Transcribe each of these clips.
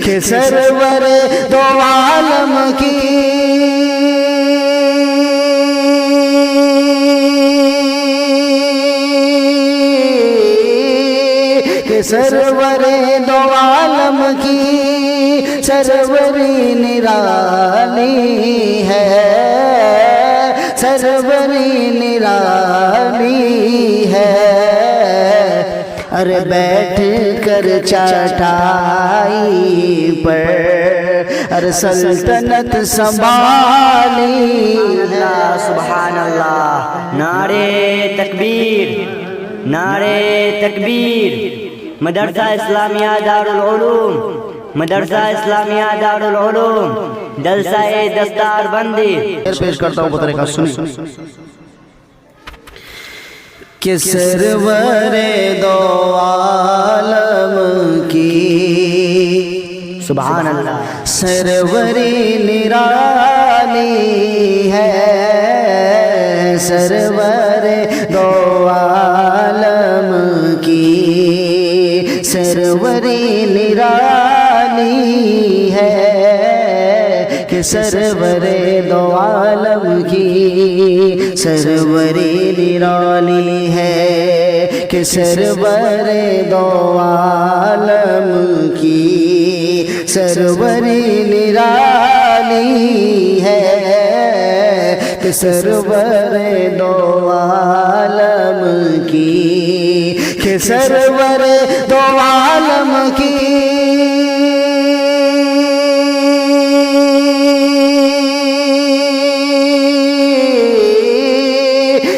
کہ سرور دو عالم کی کہ سرور دو عالم کی سروری نرالی ہے، سروری نرالی ہے۔ ارے بیٹھ کر چٹائی پر ارے سلطنت سنبھالی ہے۔ سبحان اللہ، نعرے تکبیر، نعرے تکبیر۔ مدرسہ اسلامیہ دارالعلوم، مدرسہ اسلامیہ دارالعلوم، جلسہ دستار بندی۔ پیش کرتا ہوں بطریقہ سنیں کہ سرور دو عالم کی سبحان اللہ سروری نرالی ہے، سرور دو عالم کی سروری نرالی ہے، کہ سرور دو عالم کی سروری نرالی ہے، کہ سرور دو عالم کی سروری نرالی ہے، کہ سرور دو عالم کی کہ سرور دو عالم کی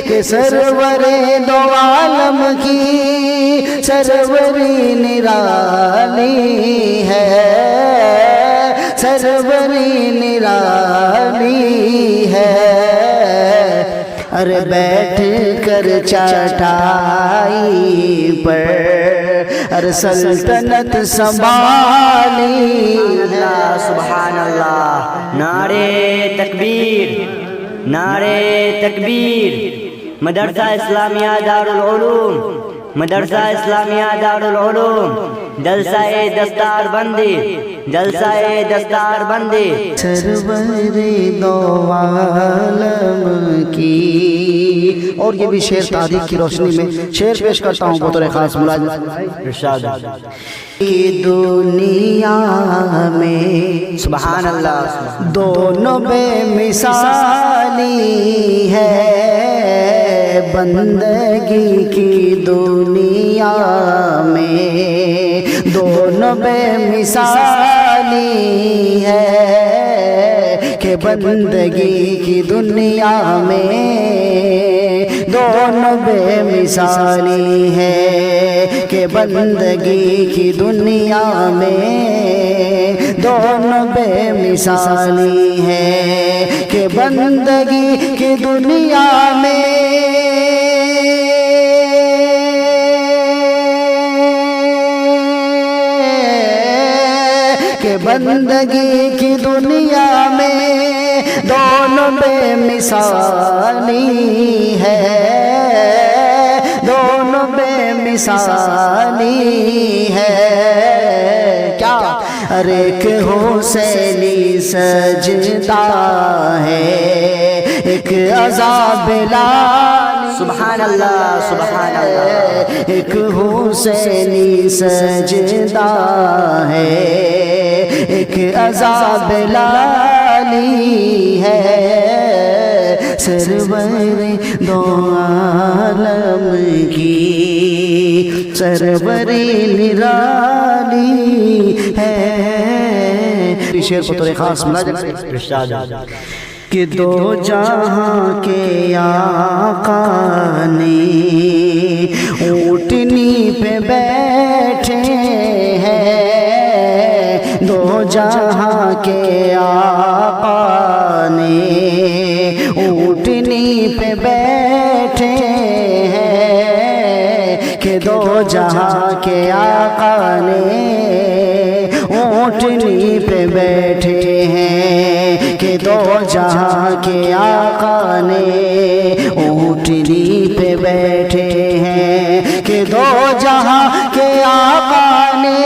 کہ سرور دو عالم کی سروری نرالی ہے، سروری نرالی ہے۔ ارے بیٹھ کر چٹائی پر ارے سلطنت سنبھالی ہے۔ سبحان اللہ، نعرے تکبیر، نعرے تکبیر۔ مدرسہ اسلامیہ دارالعلوم، مدرسہ اسلامیہ دارالعلوم، جلسہ دستار بندی، جلسہ دستار بندی۔ سرور دو عالم کی، اور یہ بھی شعر تاریخ کی روشنی میں شعر پیش کرتا ہوں بطور خاص ملازم ارشاد۔ دنیا میں سبحان اللہ، دونوں بے مثالی ہے، بندگی کی دنیا میں دونوں بے مثالی ہے، کہ بندگی کی دنیا میں دونوں بے مثالی ہے، کہ بندگی کی دنیا میں دونوں بے مثالی ہے، کہ بندگی کی دنیا میں کہ بندگی کی دنیا میں دونوں بے مثالی ہے، دونوں بے مثالی ہے۔ کیا ارے ایک حسینی سجدہ ہے، ایک عذاب لالی، سبحان اللہ، سبحان اللہ۔ ایک حسینی سجدہ ہے، ایک عذاب لالی ہے، سرور دو عالم کی سروری نرالی ہے۔ شعر کو طور خاص ارشاد۔ کہ دو جہاں کے آقا نے اونٹنی پہ بیٹھے ہیں، دو جہاں کے آقا نے اونٹنی پہ بیٹھے ہیں، کہ دو جہاں کے آقا نے اونٹنی پہ بیٹھے ہیں، کہ دو جہاں کے آقا نے اونٹنی پہ بیٹھے ہیں، کہ دو جہاں کے آقا نے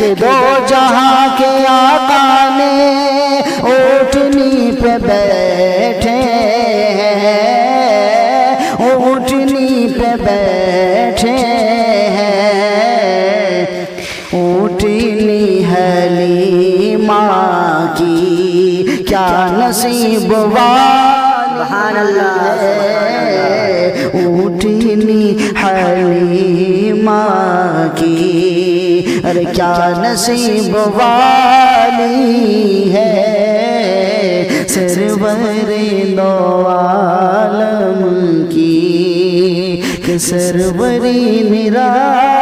کہ دو جہاں کے آقا نے اونٹنی پہ بیٹھے ہیں، اونٹنی پہ بیٹھے ہیں، اونٹنی حلیمہ کی کیا نصیب سبحان اللہ، اونٹنی حلیمہ کی ارے کیا نصیب والی ہے، سرور دو عالم کی کہ سروری نرالی